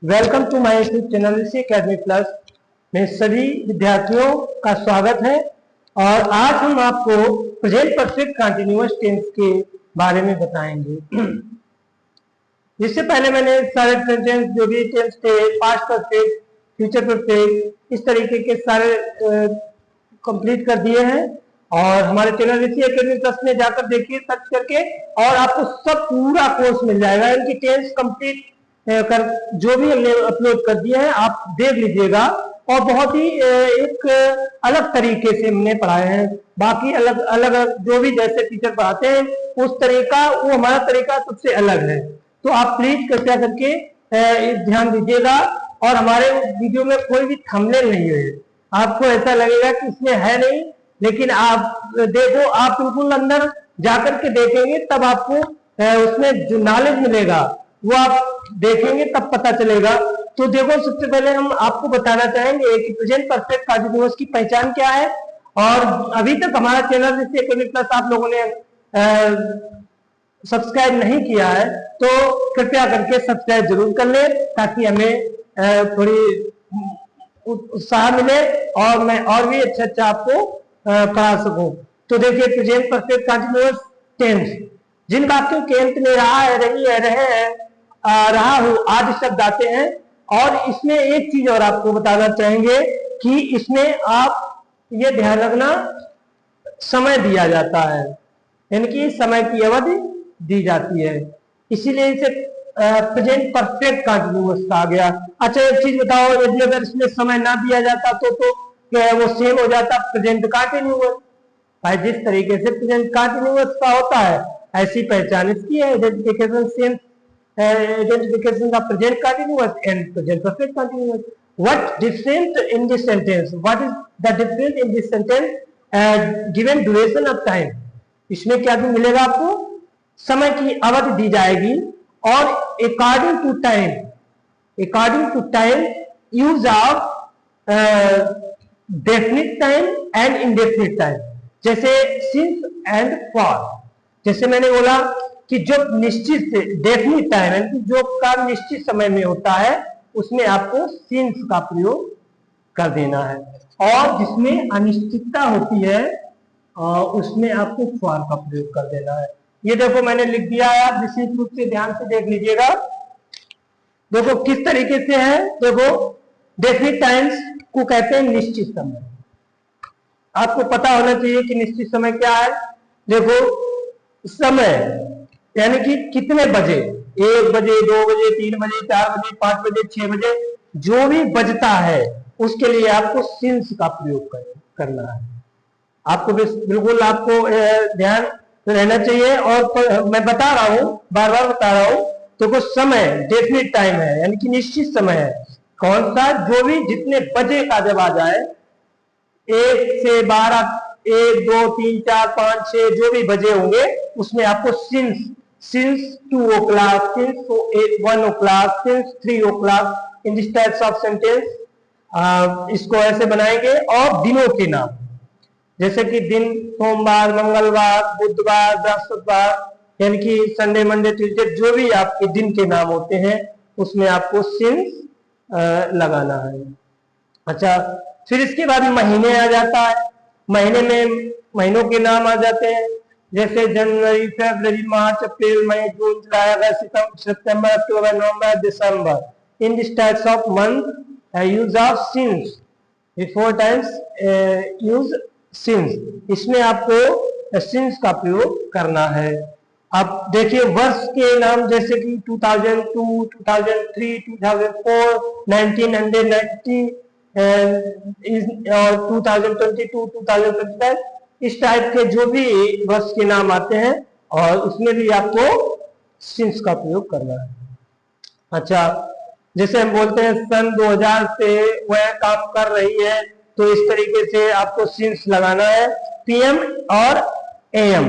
Welcome to my YouTube channel Rishi Academy Plus में सभी विद्यार्थियों का स्वागत है। और आज हम आपको प्रेजेंट परफेक्ट कंटीन्यूअस टेंस के बारे में बताएंगे। इससे पहले मैंने सारे टेंस जो भी टेंस थे, पास्ट परफेक्ट, फ्यूचर परफेक्ट, इस तरीके के सारे कंप्लीट कर दिए हैं। और हमारे चैनल ऋषि अकेडमी प्लस में जाकर देखिए सर्च करके, और आपको सब पूरा कोर्स मिल जाएगा। इनकी टेंस कंप्लीट कर जो भी हमने अपलोड कर दिया है आप देख लीजिएगा। और बहुत ही एक अलग तरीके से हमने पढ़ाए हैं। बाकी अलग अलग जो भी जैसे टीचर पढ़ाते हैं उस तरीका, वो हमारा तरीका सबसे अलग है। तो आप प्लीज कृपया करके ध्यान दीजिएगा। और हमारे वीडियो में कोई भी थंबनेल नहीं है। आपको ऐसा लगेगा कि इसमें है नहीं, लेकिन आप देखो, आप बिल्कुल अंदर जाकर के देखेंगे तब आपको उसमें जो नॉलेज मिलेगा वो आप देखेंगे तब पता चलेगा। तो देखो, सबसे पहले हम आपको बताना चाहेंगे कि प्रेजेंट परफेक्ट कंटीन्यूअस की पहचान क्या है। और अभी तक हमारा चैनल ऋषि अकेडमी प्लस आप लोगों ने सब्सक्राइब नहीं किया है तो कृपया करके सब्सक्राइब जरूर कर ले, ताकि हमें थोड़ी उत्साह मिले और मैं और भी अच्छा आपको पढ़ा सकूं। तो देखिए, प्रेजेंट परफेक्ट कंटीन्यूअस टेंस, जिन वाक्यों के अंत में रहा है, रही है, रहे हैं, रहा हूं आदि शब्द आते हैं। और इसमें एक चीज और आपको बताना चाहेंगे कि इसमें आप ये ध्यान रखना, समय दिया जाता है, यानी कि समय की अवधि दी जाती है, इसीलिए इसे प्रेजेंट परफेक्ट कंटीन्यूअस कहा गया। अच्छा, एक चीज बताओ, यदि अगर इसमें समय ना दिया जाता तो क्या वो सेम हो जाता प्रेजेंट कंटीन्यूअस। भाई, जिस तरीके से प्रेजेंट कंटीन्यूअस का होता है ऐसी पहचान इसकी है। Identification same identification of present continuous and present perfect continuous. What different in this sentence? What is the difference in this sentence? Given duration of time. इसमें क्या भी मिलेगा आपको? समय की अवधि दी जाएगी और according to time use of definite time and indefinite time, जैसे since and for। जैसे मैंने बोला कि जो निश्चित डेफिनिट टाइम है, जो काम निश्चित समय में होता है उसमें आपको सिंस का प्रयोग कर देना है। और जिसमें अनिश्चितता होती है उसमें आपको फॉर का प्रयोग कर देना है। ये देखो मैंने लिख दिया है, आप विशेष रूप से ध्यान से देख लीजिएगा। देखो किस तरीके से है। देखो, डेफिनिट टाइम्स को कहते हैं निश्चित समय। आपको पता होना चाहिए कि निश्चित समय क्या है। देखो, समय यानी कि कितने बजे, 1 बजे, 2 बजे, 3 बजे, 4 बजे, 5 बजे, 6 बजे, जो भी बजता है उसके लिए आपको सिंस का प्रयोग करना है। आपको बिल्कुल आपको ध्यान रहना चाहिए। और मैं बता रहा हूं, बार बार बता रहा हूं। तो कुछ समय डेफिनिट टाइम है, यानी कि निश्चित समय है। कौन सा? जो भी जितने बजे का जब आ जाए, 1 से 12, 1, 2, 3, 4, 5, 6 जो भी बजे होंगे उसमें आपको since 2 o'clock, since 1 o'clock, since 3 o'clock, in this types of sentence इसको ऐसे बनाएंगे। और दिनों के नाम, जैसे कि दिन सोमवार, मंगलवार, बुधवार, बृहस्पतिवार, यानी कि संडे, मंडे, ट्यूसडे, जो भी आपके दिन के नाम होते हैं उसमें आपको since लगाना है। अच्छा, फिर इसके बाद महीने आ जाता है। महीने में महीनों के नाम आ जाते हैं, जैसे जनवरी, फरवरी, मार्च, अप्रैल, मई, जून, जुलाई, अगस्त, सितंबर, अक्टूबर, नवंबर, दिसंबर। In this types of month use of since, before times use since. इसमें आपको सिंस का प्रयोग करना है। अब देखिए, वर्ष के नाम जैसे कि 2002, 2003, 2004, 1990 और 2022, 2025, इस टाइप के जो भी वर्ष के नाम आते हैं और उसमें भी आपको सिंस का प्रयोग करना है। अच्छा, जैसे हम बोलते हैं सन 2000 से वह काम कर रही है, तो इस तरीके से आपको सिंस लगाना है। पीएम और एएम,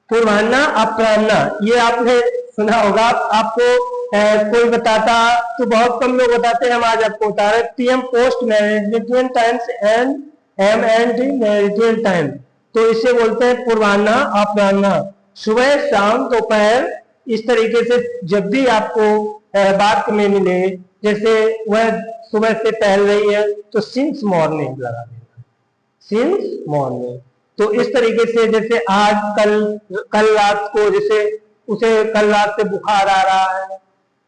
पूर्वाह्न, अपराह्न, ये आपने सुना होगा। आपको कोई बताता तो बहुत कम लोग बताते हैं, हम आज आपको बता रहे हैं। PM post meridian times and M and meridian time, तो इसे बोलते हैं पूर्वाह्न, अपराह्न, सुबह, शाम, दोपहर, इस तरीके से जब भी आपको बात में मिले, जैसे वह सुबह से टहल रही है तो सिंस मॉर्निंग लगा देना, सिंस मॉर्निंग। तो इस तरीके से जैसे आज कल रात को, जैसे उसे कल रात से बुखार आ रहा है,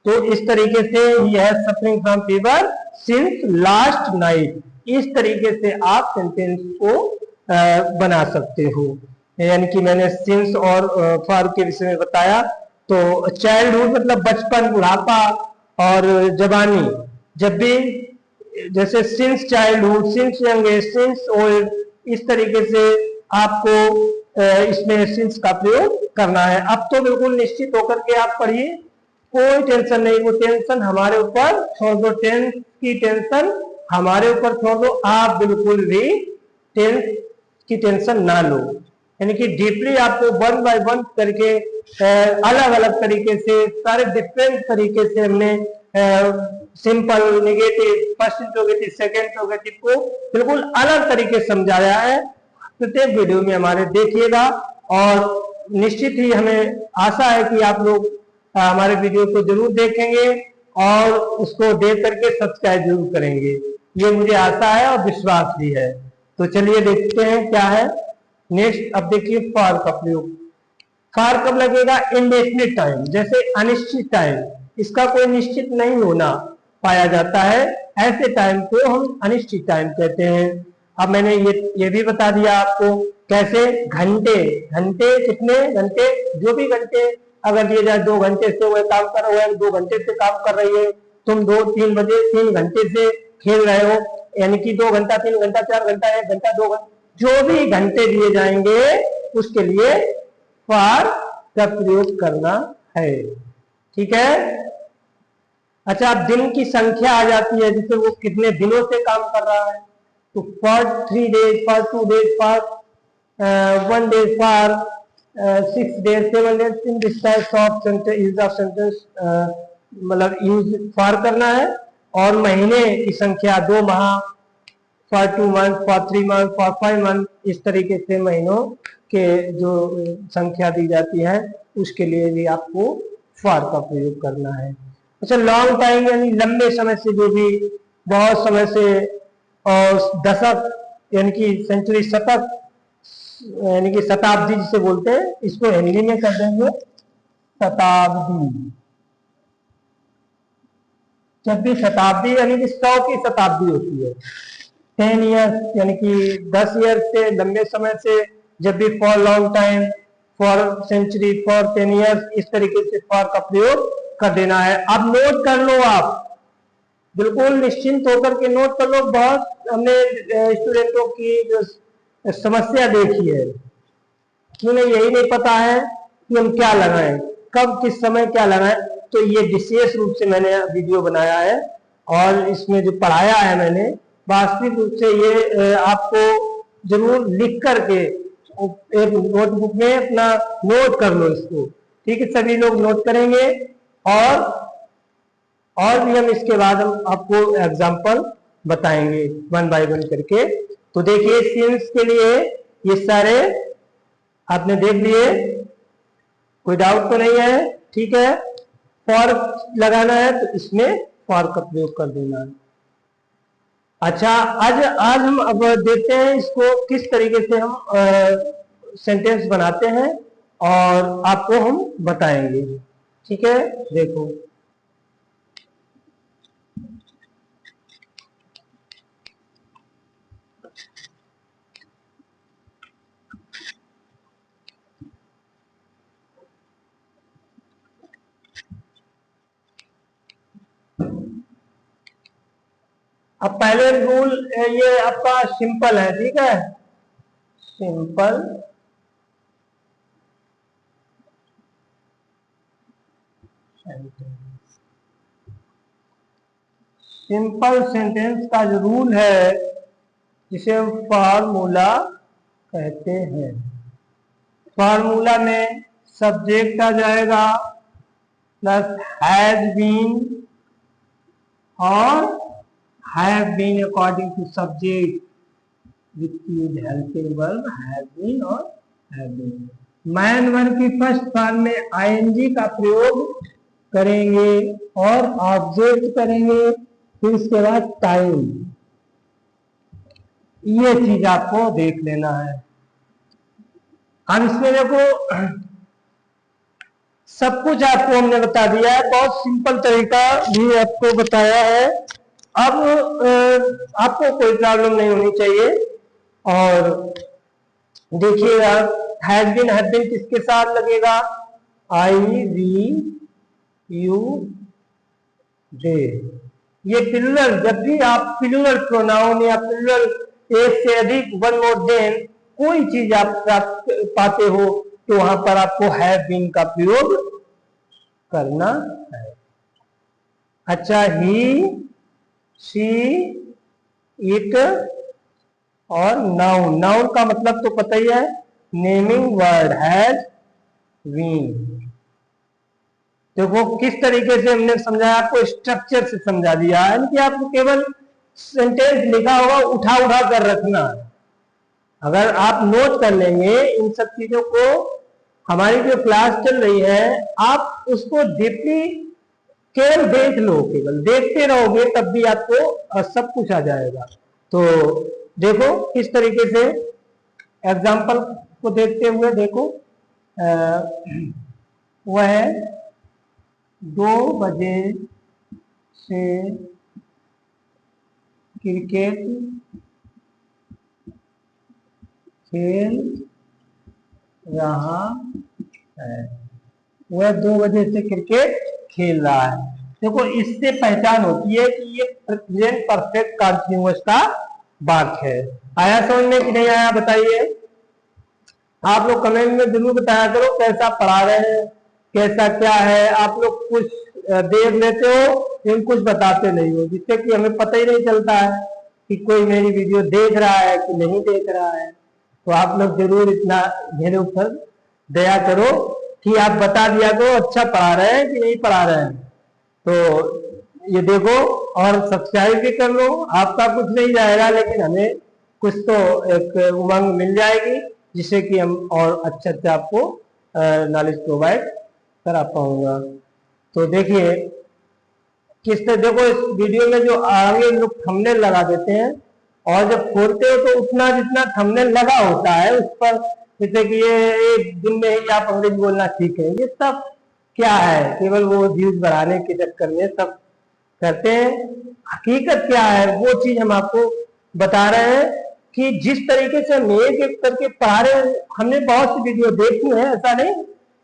तो इस तरीके से यह suffering from fever since last night, इस तरीके से आप सेंटेंस को बना सकते हो। यानी कि मैंने सिंस और फॉर के विषय में बताया। तो चाइल्डहुड मतलब बचपन, बुढ़ापा और जवानी, जब भी जैसे since childhood, since young age, since old, इस तरीके से आपको इसमें सिंस का प्रयोग करना है। अब तो बिल्कुल निश्चित होकर के आप पढ़िए, कोई टेंशन नहीं, वो टेंशन हमारे ऊपर छोड़ दो, टेंस की टेंशन हमारे ऊपर छोड़ दो, आप बिल्कुल भी टेंस की टेंशन ना लो। यानी कि डीपली आपको वन बाय वन करके अलग अलग तरीके से, सारे डिफरेंट तरीके से हमने simple, negative, first interrogative, second interrogative को बिल्कुल अलग तरीके से समझाया है। प्रत्येक वीडियो में हमारे देखिएगा और निश्चित ही हमें आशा है कि आप लोग हमारे वीडियो को जरूर देखेंगे और उसको देख करके सब्सक्राइब जरूर करेंगे, ये मुझे आशा है और विश्वास भी है। तो चलिए देखते हैं क्या है नेक्स्ट। अब देखिए फॉर का प्रयोग। फॉर कब लगेगा? इनडेफिनिट टाइम, जैसे अनिश्चित टाइम, इसका कोई निश्चित नहीं होना पाया जाता है, ऐसे टाइम को हम अनिश्चित टाइम कहते हैं। अब मैंने ये भी बता दिया आपको कैसे। घंटे, घंटे कितने घंटे, जो भी घंटे अगर दिए जाए, 2 घंटे से वह काम कर रहा है, 2 घंटे से काम कर रही है, तुम 2-3 बजे 3 घंटे से खेल रहे हो, यानी कि 2 घंटा, 3 घंटा, 4 घंटा, 1 घंटा, 2 घंटा, जो भी घंटे दिए जाएंगे उसके लिए फॉर का प्रयोग करना है। ठीक है। अच्छा, अब दिन की संख्या आ जाती है, जैसे वो कितने दिनों से काम कर रहा है, तो for 3 days, for 2 days, for 1 day, for 6 days, 7 days, in this types of use of sentence, मतलब यूज फॉर करना है। और महीने की संख्या 2 माह, for 2 month, for 3 month, for 5 month, इस तरीके से महीनों के जो संख्या दी जाती है उसके लिए भी आपको फॉर का प्रयोग करना है। अच्छा, लॉन्ग टाइम यानी लंबे समय से, जो भी बहुत समय से, और दशक यानी कि सेंचुरी, शतक यानी कि शताब्दी जिसे बोलते हैं, इसको हिंदी में कर देंगे शताब्दी। जब भी शताब्दी यानी कि 100 की शताब्दी होती है, 10 ईयर्स यानी कि 10 ईयर से, लंबे समय से, जब भी for long time, for century, for 10 years, इस तरीके से फॉर का प्रयोग कर देना है। अब नोट कर लो, आप बिल्कुल निश्चिंत होकर के नोट कर लो। बहुत हमने स्टूडेंटों की जो समस्या देखी है कि उन्हें यही नहीं पता है कि हम क्या लगाएं, कब किस समय क्या लगाएं, तो ये विशेष रूप से मैंने वीडियो बनाया है और इसमें जो पढ़ाया है मैंने, वास्तविक रूप से ये आपको जरूर लिख करके एक नोटबुक में अपना नोट कर लो इसको। ठीक है, सभी लोग नोट करेंगे और भी हम इसके बाद हम आपको एग्जाम्पल बताएंगे 1 बाय 1 करके। तो देखिए, सिंस के लिए ये सारे आपने देख लिए, कोई डाउट तो नहीं है? ठीक है। फॉर लगाना है तो इसमें फॉर का प्रयोग कर देना है। अच्छा, आज हम अब देखते हैं इसको किस तरीके से हम सेंटेंस बनाते हैं और आपको हम बताएंगे। ठीक है, देखो अब पहले रूल ये आपका सिंपल है। ठीक है, सिंपल सेंटेंस, सिंपल सेंटेंस का जो रूल है जिसे हम फॉर्मूला कहते हैं। फॉर्मूला में सब्जेक्ट आ जाएगा प्लस हैज बीन और have been according to subject with use helping verb have been or have been। Man verb की फर्स्ट फॉर्म में आईएनजी का प्रयोग करेंगे और ऑब्जेक्ट करेंगे, फिर इसके बाद टाइम। ये चीज आपको देख लेना है। अब इसमें देखो सब कुछ आपको हमने बता दिया है, बहुत सिंपल तरीका भी आपको बताया है। अब आपको कोई प्रॉब्लम नहीं होनी चाहिए। और देखिएगा हैज बीन किसके साथ लगेगा, आई वी यू दे। ये प्लुरल, जब भी आप प्लुरल प्रोनाउन या प्लुरल एक से अधिक वन मोर देन कोई चीज आप पाते हो तो वहां पर आपको हैव बीन का प्रयोग करना है। अच्छा, ही, शी, इट और नाउन। नाउन का मतलब तो पता ही है, नेमिंग वर्ड हैज बीन। देखो किस तरीके से हमने समझाया, आपको स्ट्रक्चर से समझा दिया है कि आपको केवल सेंटेंस लिखा होगा उठा उठा कर रखना। अगर आप नोट कर लेंगे इन सब चीजों को, हमारी जो क्लास चल रही है आप उसको डीपली केवल देख लो, केवल देखते रहोगे तब भी आपको सब कुछ आ जाएगा। तो देखो किस तरीके से एग्जाम्पल को देखते हुए देखो, वह 2 बजे से क्रिकेट खेल रहा है। वह 2 बजे से क्रिकेट खेल रहा है। देखो इससे पहचान होती है कि ये प्रेजेंट परफेक्ट कंटिन्यूअस का वाक्य है। आया समझ में कि नहीं आया बताइए। आप लोग कमेंट में जरूर बताया करो कैसा पढ़ा रहे हैं, कैसा क्या है। आप लोग कुछ देख लेते हो लेकिन कुछ बताते नहीं हो, जिससे कि हमें पता ही नहीं चलता है कि कोई मेरी वीडियो देख रहा है कि नहीं देख रहा है। तो आप लोग जरूर इतना मेरे ऊपर दया करो कि आप बता दिया करो अच्छा पढ़ा रहे हैं कि नहीं पढ़ा रहे हैं। तो ये देखो और सब्सक्राइब भी कर लो, आपका कुछ नहीं जाएगा लेकिन हमें कुछ तो एक उमंग मिल जाएगी जिससे कि हम और अच्छे से आपको नॉलेज प्रोवाइड करा पाऊंगा। तो देखिए किस तरह, देखो इस वीडियो में जो आगे लोग थंबनेल लगा देते हैं और जब खोलते हो तो उतना जितना थंबनेल लगा होता है उस पर, जैसे कि ये एक दिन में ही आप अंग्रेजी बोलना सीखें, ये सब क्या है, केवल वो व्यूज बढ़ाने के चक्कर में सब करते हैं। हकीकत क्या है वो चीज हम आपको बता रहे हैं कि जिस तरीके से हम एक एक करके पढ़ा रहे हैं, हमने बहुत सी वीडियो देखी है, ऐसा नहीं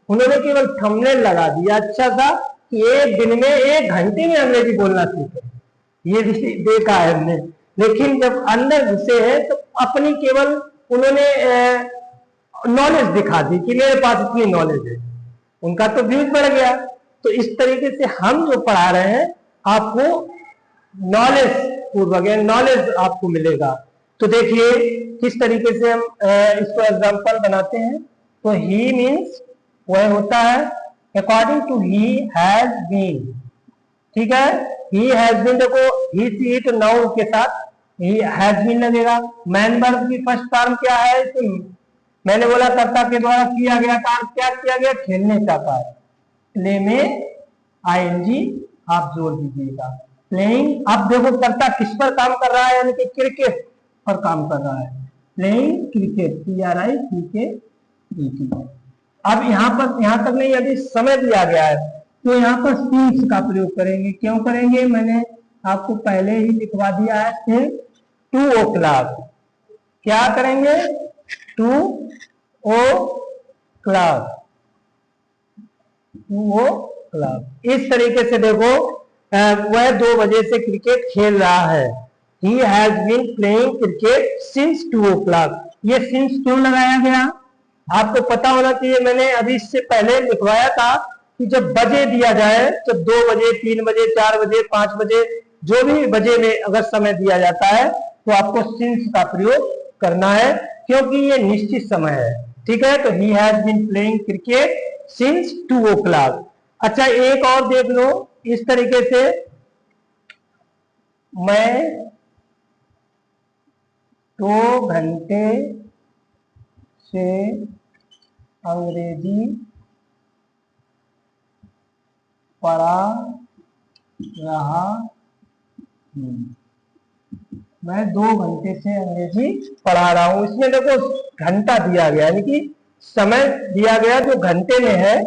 उन्होंने केवल थंबनेल लगा दिया अच्छा सा कि एक दिन में 1 घंटे में अंग्रेजी बोलना सीखे, ये भी देखा है हमने। लेकिन जब अंदर घुसे हैं तो अपनी केवल उन्होंने नॉलेज दिखा दी कि मेरे पास इतनी नॉलेज है, उनका तो व्यूज बढ़ गया। तो इस तरीके से हम जो पढ़ा रहे हैं आपको नॉलेज पूर्वक नॉलेज आपको मिलेगा। तो देखिए किस तरीके से हम इसको एग्जांपल बनाते हैं। तो ही मीन्स वह होता है, according to he has been, ठीक है। ही हैज बीन, देखो ही सी इट नाउन के साथ ही हैज बीन लगेगा। मैन वर्ब की फर्स्ट फॉर्म क्या है, तो मैंने बोला कर्ता के द्वारा किया गया कार्य, क्या किया गया, खेलने का कार्य। प्ले में आईएनजी आप जोड़ दीजिएगा, प्लेइंग। अब देखो कर्ता किस पर काम कर रहा है, यानी कि क्रिकेट पर काम कर रहा है, प्लेइंग क्रिकेट, PRICKET। अब यहाँ पर यहाँ तक नहीं, यदि समय दिया गया है तो यहाँ पर सिंस का प्रयोग करेंगे। क्यों करेंगे, मैंने आपको पहले ही लिखवा दिया है। 2 o'clock क्या करेंगे, 2 o'clock, 2 o'clock। इस तरीके से देखो वह 2 बजे से क्रिकेट खेल रहा है। He has been playing cricket since 2 o'clock। ये since क्यों लगाया गया आपको पता होना चाहिए। मैंने अभी इससे पहले लिखवाया था कि जब बजे दिया जाए तो 2 बजे, 3 बजे, 4 बजे, 5 बजे, जो भी बजे में अगर समय दिया जाता है तो आपको सिंस का प्रयोग करना है क्योंकि ये निश्चित समय है, ठीक है। तो he has been playing cricket since 2 o'clock। अच्छा एक और देख लो इस तरीके से, मैं 2 घंटे से अंग्रेजी पढ़ा रहा हूँ। मैं 2 घंटे से अंग्रेजी पढ़ा रहा हूँ। इसमें देखो घंटा दिया गया, यानी कि समय दिया गया जो घंटे में है।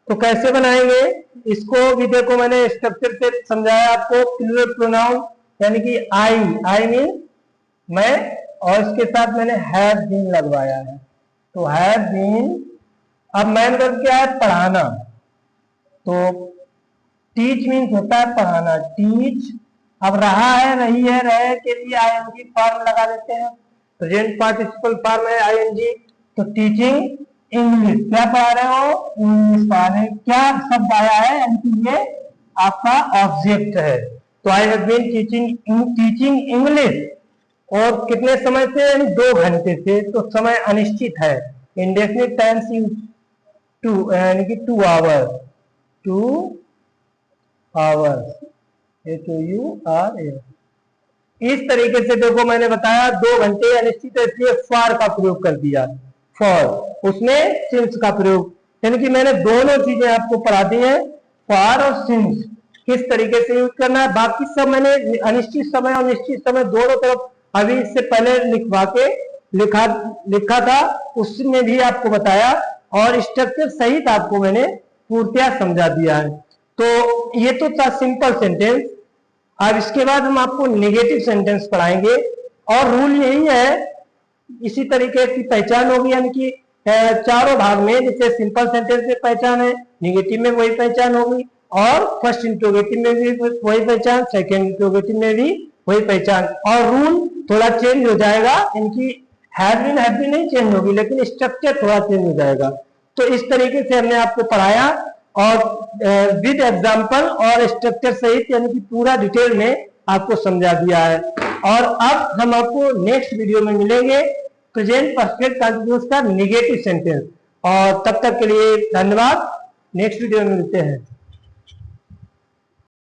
तो कैसे बनाएंगे इसको भी देखो, मैंने स्ट्रक्चर से समझाया आपको। प्लूरल प्रोनाउन यानी कि आई मीन मैं, और इसके साथ मैंने हैव बीन लगवाया है। तो हैव बीन, अब मैन वर्ब क्या है? पढ़ाना। तो टीच मीन्स होता है पढ़ाना, टीच। अब रहा है, रही है, रहे के लिए आईएनजी फॉर्म लगा देते हैं, प्रेजेंट पार्टिसिपल फॉर्म है आईएनजी। तो टीचिंग इंग्लिश, क्या पढ़ा रहे हो? इंग्लिश पढ़ा रहे। क्या शब्द आया है? यानी कि ये आपका ऑब्जेक्ट है। तो I have been teaching English, और कितने समय से? यानी 2 घंटे से। तो समय अनिश्चित है, इंडेफिनिट टाइम्स यूज टू, यानी कि 2 आवर्स, 2 आवर्स, HOUR। इस तरीके से देखो मैंने बताया 2 घंटे अनिश्चित है, इसलिए फॉर का प्रयोग कर दिया, फॉर, उसमें सिंस का प्रयोग। यानी कि मैंने दोनों चीजें आपको पढ़ा दी हैं, फॉर और सिंस किस तरीके से यूज करना है। बाकी सब मैंने अनिश्चित समय और निश्चित समय दोनों तरफ अभी इससे पहले लिखवा के लिखा था, उसमें भी आपको बताया, और स्ट्रक्चर सहित आपको मैंने पूर्णतया समझा दिया है। तो ये तो था सिंपल सेंटेंस। अब इसके बाद हम आपको नेगेटिव सेंटेंस पढ़ाएंगे, और रूल यही है, इसी तरीके की पहचान होगी, यानी कि 4 भाग में। जैसे सिंपल सेंटेंस में पहचान है, नेगेटिव में वही पहचान होगी, और फर्स्ट इंट्रोगेटिव में भी वही पहचान, सेकंड इंट्रोगेटिव में भी वही पहचान। और रूल थोड़ा चेंज हो जाएगा, इनकी हैव बीन नहीं चेंज होगी, लेकिन स्ट्रक्चर थोड़ा चेंज हो जाएगा। तो इस तरीके से हमने आपको पढ़ाया, और विद एग्जाम्पल और स्ट्रक्चर सहित, यानी कि पूरा डिटेल में आपको समझा दिया है। और अब हम आपको नेक्स्ट वीडियो में मिलेंगे, प्रेजेंट परफेक्ट कंटिन्यूअस का नेगेटिव सेंटेंस। और तब तक के लिए धन्यवाद, नेक्स्ट वीडियो में मिलते हैं।